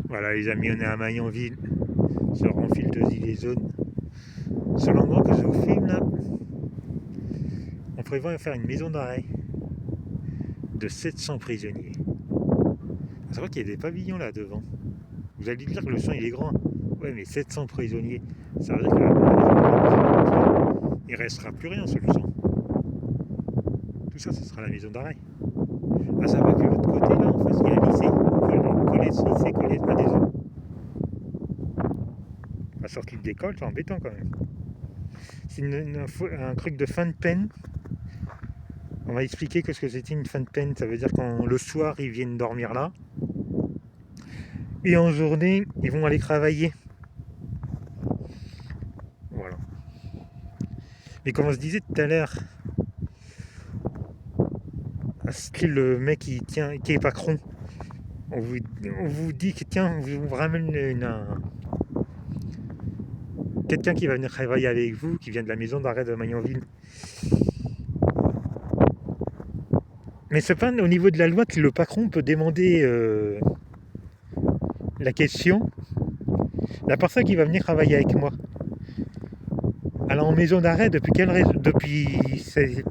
Voilà les amis, on est à Mayenville, sur Renfilteuse des zones. Sur l'endroit que je vous filme là, on prévoit faire une maison d'arrêt de 700 prisonniers. C'est vrai qu'il y a des pavillons là devant. Vous allez dire que le champ il est grand. Ouais mais 700 prisonniers, ça veut dire que il restera plus rien sur le champ. Tout ça, ce sera la maison d'arrêt. Ah ça va que de l'autre côté là en face il y a un lycée. Collège, un des autres. La sortie d'école, c'est embêtant quand même. C'est un truc de fin de peine. On m'a expliqué que ce que c'était une fin de peine. Ça veut dire quand le soir, ils viennent dormir là. Et en journée, ils vont aller travailler. Voilà. Mais comme on se disait tout à l'heure, c'est le mec qui est patron. On vous dit que tiens, on vous ramène quelqu'un qui va venir travailler avec vous, qui vient de la maison d'arrêt de Mayenville. Mais c'est pas au niveau de la loi que le patron peut demander la question. La personne qui va venir travailler avec moi, elle est en maison d'arrêt depuis quelle raison?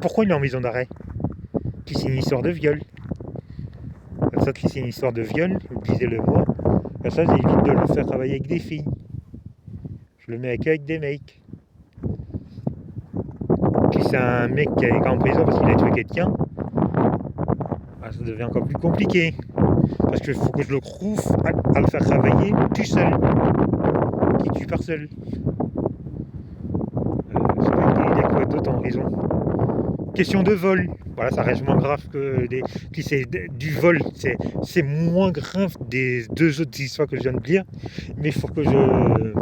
Pourquoi il est en maison d'arrêt? Qui c'est une histoire de viol. Ça, qui c'est une histoire de viol, vous disez-le moi. Ça, j'évite de le faire travailler avec des filles. Je le mets avec des mecs. Puis c'est un mec qui est en prison parce qu'il a tué quelqu'un. Ça devient encore plus compliqué. Parce qu'il faut que je le trouve à le faire travailler tout seul. Qui tue par seul. Il y a quoi d'autre en prison? Question de vol. Voilà, ça reste moins grave que si c'est du vol. C'est moins grave des deux autres histoires que je viens de dire. Mais il faut que je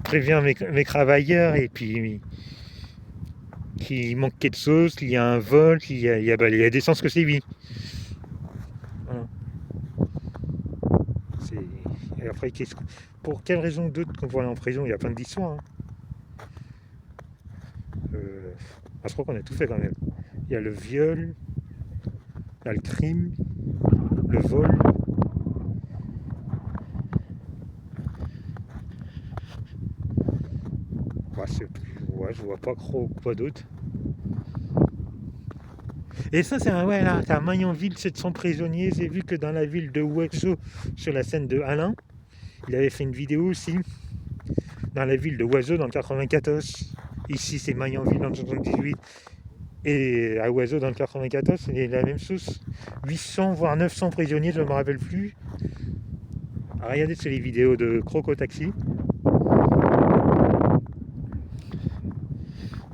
préviens mes travailleurs et puis qu'il manque quelque chose, qu'il y a un vol, qu'il y a des chances que c'est lui. Voilà. Et après, pour quelle raison d'autre qu'on voit aller en prison? Il y a plein d'histoires. Je crois qu'on a tout fait quand même. Il y a le viol, il y a le crime, le vol. Je vois pas trop quoi d'autre. Et ça, c'est à Mayenville, 700 prisonniers. J'ai vu que dans la ville de Oiseau, sur la scène de Alain, il avait fait une vidéo aussi. Dans la ville de Oiseau, dans le 94. Ici, c'est Mayenville dans le 78. Et à Oiseau, dans le 94, c'est la même chose. 800, voire 900 prisonniers, je ne me rappelle plus. Regardez sur les vidéos de Croco Taxi.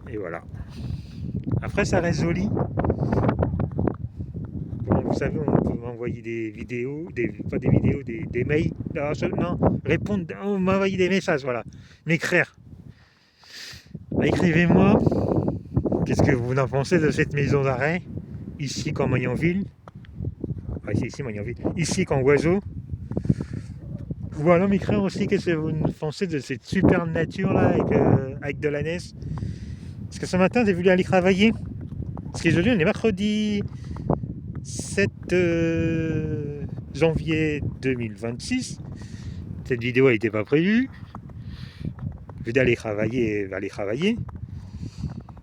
Et voilà. Après, ça reste joli. Bon, vous savez, on peut m'envoyer des vidéos, pas des vidéos, des mails. Non, répondre, on m'envoyer des messages, voilà. M'écrire. Écrivez-moi. Qu'est-ce que vous en pensez de cette maison d'arrêt? Ici, qu'en Mayenville. Ici, Mayenville. Ici, qu'en Oiseau. Ou alors m'écrire aussi qu'est-ce que vous pensez de cette super nature là avec de la neige. Parce que ce matin j'ai voulu aller travailler. Parce qu'aujourd'hui on est mercredi 7 janvier 2026. Cette vidéo n'était pas prévue. Je vais aller travailler.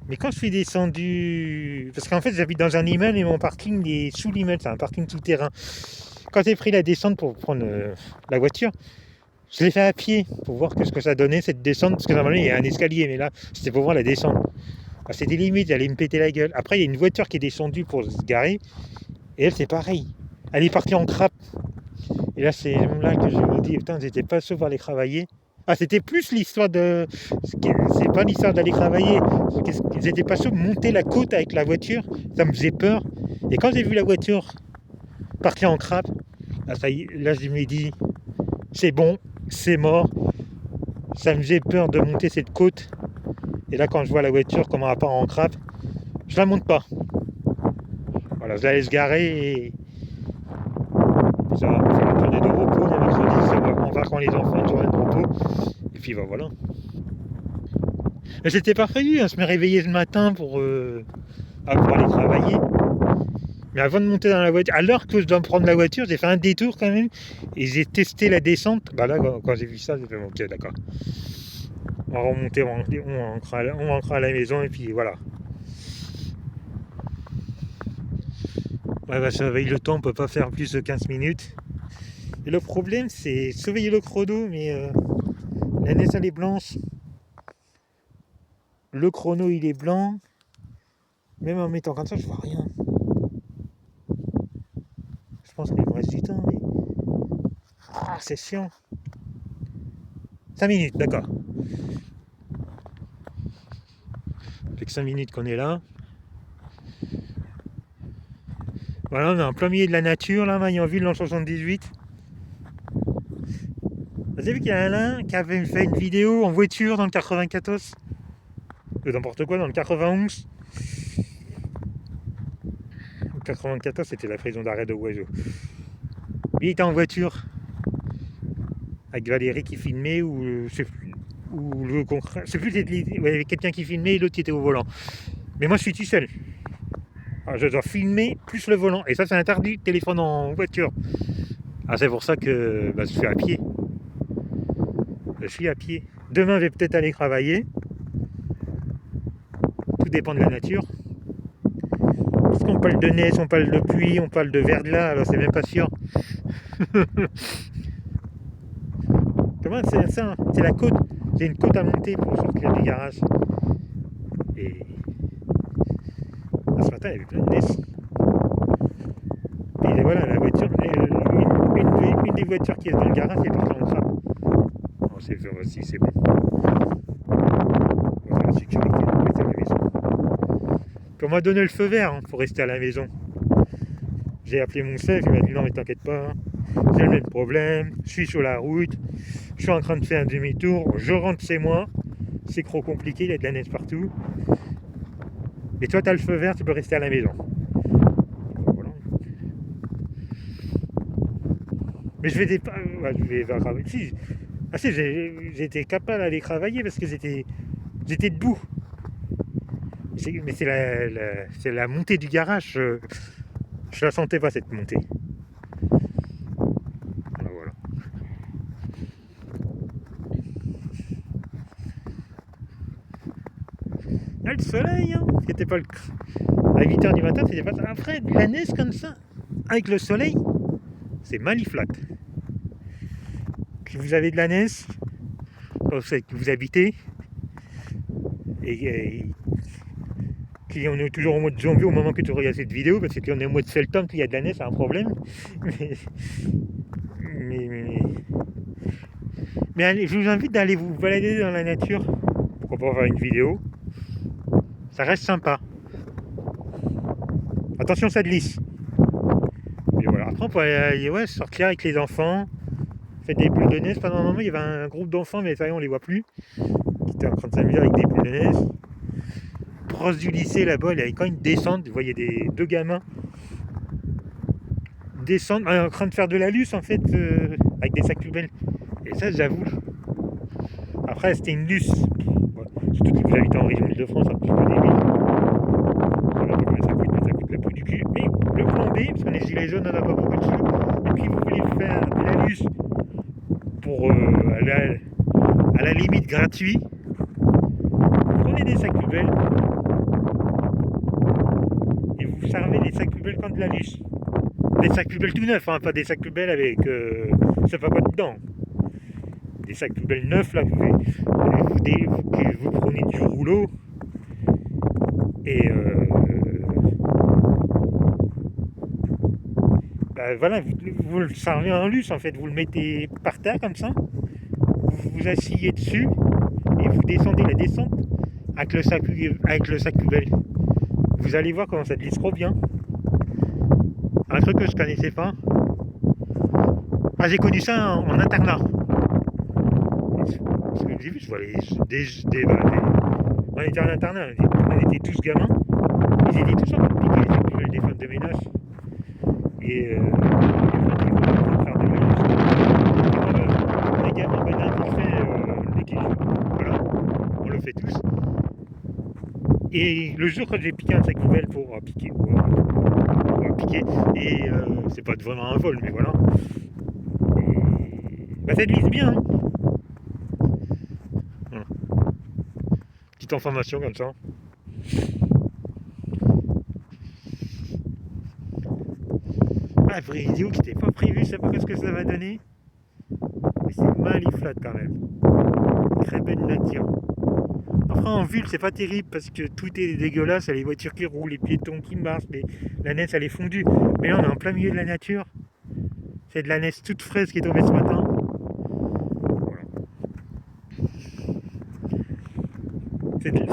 Mais quand je suis descendu... Parce qu'en fait j'habite dans un immeuble et mon parking est sous l'immeuble. C'est un parking souterrain. Quand j'ai pris la descente pour prendre la voiture, je l'ai fait à pied pour voir ce que ça donnait cette descente. Parce que normalement il y a un escalier, mais là c'était pour voir la descente. C'était limite, j'allais me péter la gueule. Après il y a une voiture qui est descendue pour se garer. Et elle c'est pareil. Elle est partie en crappe. Et là c'est là que je me dis, putain, j'étais pas sûr pour aller travailler. C'était plus l'histoire de... C'est pas l'histoire d'aller travailler. J'étais pas sûr de monter la côte avec la voiture. Ça me faisait peur. Et quand j'ai vu la voiture partir en crappe, là je me dis, c'est bon, c'est mort. Ça me faisait peur de monter cette côte. Et là, quand je vois la voiture comment elle part en crappe, je la monte pas. Voilà, je la laisse garer et ça va faire une journée de repos. Le mercredi, on va quand les enfants, une journée de repos. Et puis voilà. Mais c'était pas prévu, je me réveillais ce matin pour aller travailler. Mais avant de monter dans la voiture, alors que je dois me prendre la voiture, j'ai fait un détour quand même et j'ai testé la descente. Bah là, quand j'ai vu ça, j'ai fait ok, d'accord. On va remonter, on rentrera à la maison et puis voilà. Ouais, bah, surveiller le temps, on peut pas faire plus de 15 minutes. Et le problème, c'est surveiller le chrono, mais la neige elle est blanche. Le chrono il est blanc. Même en mettant comme ça, je vois rien. Je pense qu'il me reste du temps, mais. Ah, c'est chiant. 5 minutes, d'accord. Fait que 5 minutes qu'on est là. Voilà, on est en plein milieu de la nature, là, Maillanville, dans le 78. Vous avez vu qu'il y a Alain qui avait fait une vidéo en voiture dans le 94 n'importe quoi, dans le 91. Le 94, c'était la prison d'arrêt de Oiseau. Il était en voiture avec Valérie qui filmait, ou je sais plus, ou le concret. Je sais plus, il y avait quelqu'un qui filmait et l'autre qui était au volant. Mais moi, je suis tout seul. Alors, je dois filmer plus le volant. Et ça, c'est interdit, téléphone en voiture. Ah, c'est pour ça que je suis à pied. Je suis à pied. Demain, je vais peut-être aller travailler. Tout dépend de la nature. Parce qu'on parle de neige, on parle de pluie, on parle de verglas, alors c'est même pas sûr. Comment c'est ça? C'est la côte. J'ai une côte à monter pour sortir du garage. Et ce matin, il y avait plein de neige. Et voilà, la voiture, une des voitures qui est dans le garage, elle est partie en crabe. Bon, c'est aussi, c'est bon. On va faire la sécurité, on va rester à la maison. Puis on m'a donné le feu vert pour rester à la maison. J'ai appelé mon chef, il m'a dit non mais t'inquiète pas, j'ai le même problème, je suis sur la route, je suis en train de faire un demi-tour, je rentre chez moi, c'est trop compliqué, il y a de la neige partout. Mais toi t'as le feu vert, tu peux rester à la maison. Voilà. Mais je vais pas. Je vais travailler. Si, j'étais capable d'aller travailler parce que j'étais debout. Mais c'est la montée du garage. Je la sentais pas cette montée. Voilà. Là, le soleil, hein, c'était pas le. À 8h du matin, c'était pas ça. Après, de la neige comme ça, avec le soleil, c'est maliflate. Si vous avez de la neige, que vous habitez, et on est toujours au mois de janvier au moment que tu regardes cette vidéo, parce qu'on est au mois de septembre, qu'il y a de la neige, c'est un problème. Mais allez, je vous invite d'aller vous balader dans la nature. Pourquoi pas faire une vidéo? Ça reste sympa. Attention, ça glisse. Mais voilà, après on peut aller sortir avec les enfants, faire des boules de neige. Pendant un moment, il y avait un groupe d'enfants, mais ça y est, on les voit plus, qui étaient en train de s'amuser avec des boules de neige. Proche du lycée là-bas, il y avait quand même une descente. Vous voyez deux gamins descendre en train de faire de la luce en fait, avec des sacs poubelles. Et ça, j'avoue. Après, c'était une luce. Voilà. Surtout que vous habitez en région Île-de-France, un petit peu débile. Je ne sais pas combien ça coûte la peau du cul. Mais le plan B, parce qu'on est gilets jaunes, on n'en a pas beaucoup dessus. Et puis vous voulez faire de la luce pour à la limite gratuit. Prenez des sacs poubelles. Et vous servez des sacs poubelles comme de la luce. Des sacs poubelles tout neufs, hein, pas des sacs poubelles avec je sais pas quoi dedans. Des sacs poubelles neufs là, vous prenez du rouleau et voilà, vous le servez en luce en fait, vous le mettez par terre comme ça, vous vous asseyez dessus et vous descendez la descente avec le sac poubelle. Vous allez voir comment ça glisse trop bien. Un truc que je connaissais pas. Ah, j'ai connu ça en internat. Parce que j'ai vu, je vois on était en internat, on était tous gamins. Ils étaient tous en train de piquer les sacs poubelles des femmes de ménage. Et en fait, ils voulaient faire de la les gamins, il fait l'équilibre. Voilà, on le fait tous. Et le jour quand j'ai piqué un sac poubelle pour piquer, et c'est pas vraiment un vol, mais voilà. Et, bah ça glisse bien. Hein. Voilà. Petite information comme ça. Ah, pour une vidéo qui n'était pas prévue, je sais pas ce que ça va donner. Mais c'est maliflate quand même. Très belle nature. Enfin, en ville, c'est pas terrible parce que tout est dégueulasse. Il y a les voitures qui roulent, les piétons qui marchent, la neige elle est fondue. Mais là, on est en plein milieu de la nature. C'est de la neige toute fraîche qui est tombée ce matin. Voilà.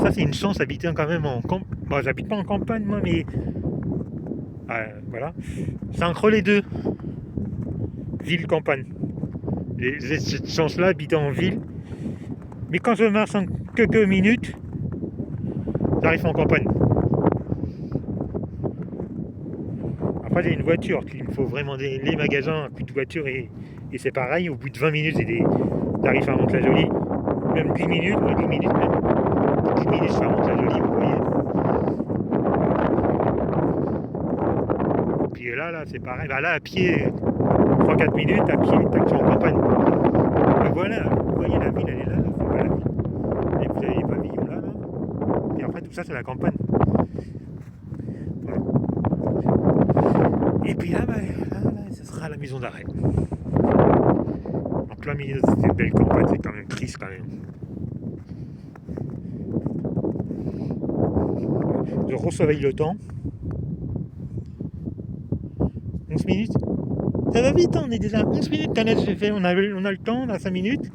Ça, c'est une chance d'habiter quand même en campagne. Bon, j'habite pas en campagne, moi, mais. Voilà. C'est entre les deux. Ville-campagne. J'ai cette chance-là, habiter en ville. Mais quand je marche en quelques minutes, j'arrive en campagne. Après, j'ai une voiture, il me faut vraiment les magasins, plus de voiture et c'est pareil. Au bout de 20 minutes, j'arrive à Mantes-la-Jolie. Même 10 minutes, ou 10 minutes même. 10 minutes, je suis à Mantes-la-Jolie, vous voyez. Puis là, c'est pareil. Bah là, à pied, 3-4 minutes, à pied, tac, je suis en campagne. Bah voilà, vous voyez, la ville, elle est là, c'est pas la ville. Et vous avez les pavillons là. Et après, tout ça, c'est la campagne. Voilà. Et puis là, ce sera la maison d'arrêt. En plein milieu de cette belle campagne, c'est quand même triste quand même. Je resurveille le temps. 11 minutes. Ça va vite, hein, on est déjà à 11 minutes. J'ai fait, on a le temps, on a 5 minutes.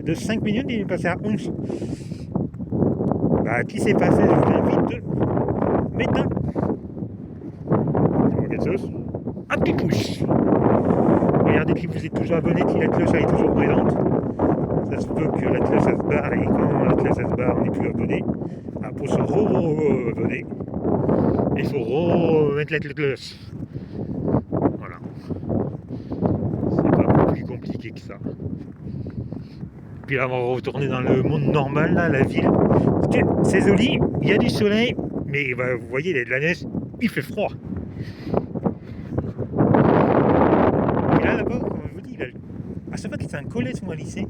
De 5 minutes, il est passé à 11. Bah, qui s'est passé? Je vous invite de mettre un petit pouce. Regardez si vous êtes toujours abonné, si la cloche elle est toujours présente. Ça se peut que la cloche elle se barre et quand la cloche elle se barre, on n'est plus abonné. Ah, pour se abonner, il faut remettre la cloche. Voilà. C'est pas plus compliqué que ça. Puis là, on va retourner dans le monde normal, là, la ville. C'est joli, il y a du soleil, mais bah, vous voyez, il y a de la neige, il fait froid. Et là, là-bas, comme je vous dis, à chaque fois que c'est un collège ou un lycée,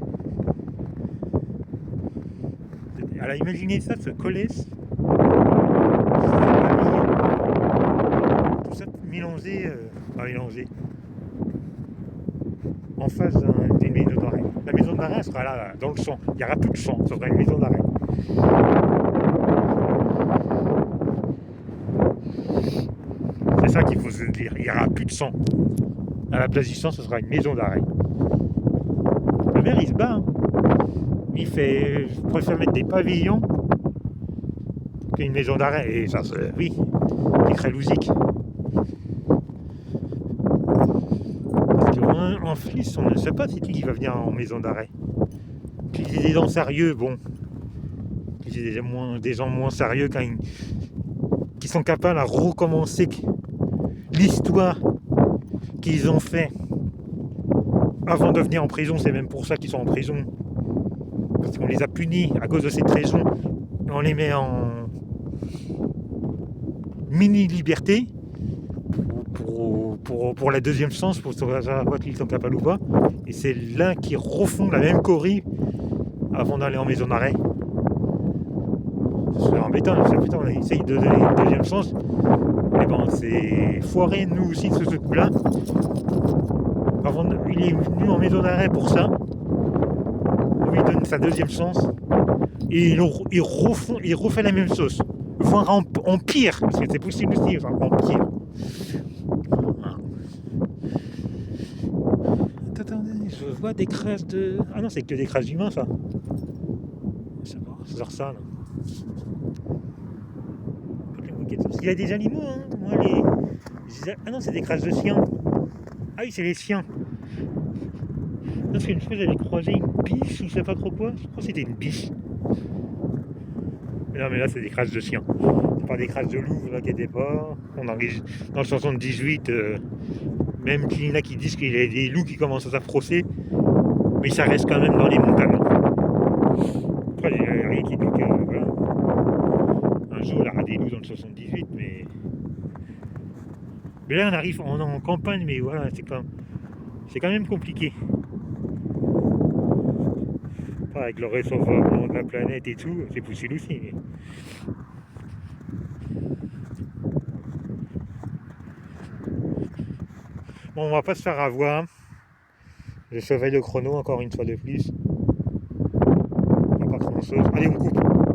alors imaginez ça, ce collège, tout ça mélangé, en face d'une maison d'arrêt. La maison d'arrêt sera là, dans le champ. Il n'y aura plus de champ, ce sera une maison d'arrêt. C'est ça qu'il faut se dire. Il n'y aura plus de sang. À la place du sang, ce sera une maison d'arrêt. Le maire, il se bat. Hein. Il fait. Je préfère mettre des pavillons qu'une maison d'arrêt. Et ça, oui, c'est très logique. Parce qu'en Suisse, on ne sait pas c'est qui va venir en maison d'arrêt. Puis des gens sérieux, bon. Des gens moins sérieux qui sont capables à recommencer l'histoire qu'ils ont fait avant de venir en prison. C'est même pour ça qu'ils sont en prison, parce qu'on les a punis à cause de cette raison. On les met en mini liberté pour la deuxième chance, pour savoir qu'ils sont capables ou pas. Et c'est là qu'ils refont la même corrie avant d'aller en maison d'arrêt. C'est embêtant, on essaye de donner une deuxième chance. Mais bon, c'est foiré nous aussi de ce coup-là. Il est venu en maison d'arrêt pour ça. On lui donne sa deuxième chance. Et il refait la même chose. Voire en pire, parce que c'est possible aussi, enfin, en pire. Attendez, je vois des crasses de... Ah non, c'est que des crasses d'humains, ça. Je sais pas, c'est genre ça, là. Il y a des animaux, hein. Moi, ah non, c'est des crasses de chiens. Ah oui, c'est les chiens. Parce qu'une fois, j'avais croisé une biche ou je sais pas trop quoi. Je crois que c'était une biche. Mais non, mais là, c'est des crasses de chiens. C'est pas des crasses de loups, vous inquiétez pas. Dans le 78, même qu'il y en a qui disent qu'il y a des loups qui commencent à s'approcher. Mais ça reste quand même dans les montagnes. Après, il n'y a rien qui dit que, voilà. Un jour, 78, mais là on est en campagne, mais voilà, c'est quand même compliqué. Enfin, avec le réchauffement de la planète et tout, c'est possible aussi. Bon, on va pas se faire avoir. Je surveille le chrono encore une fois de plus. Pas grand chose. Allez, on coupe.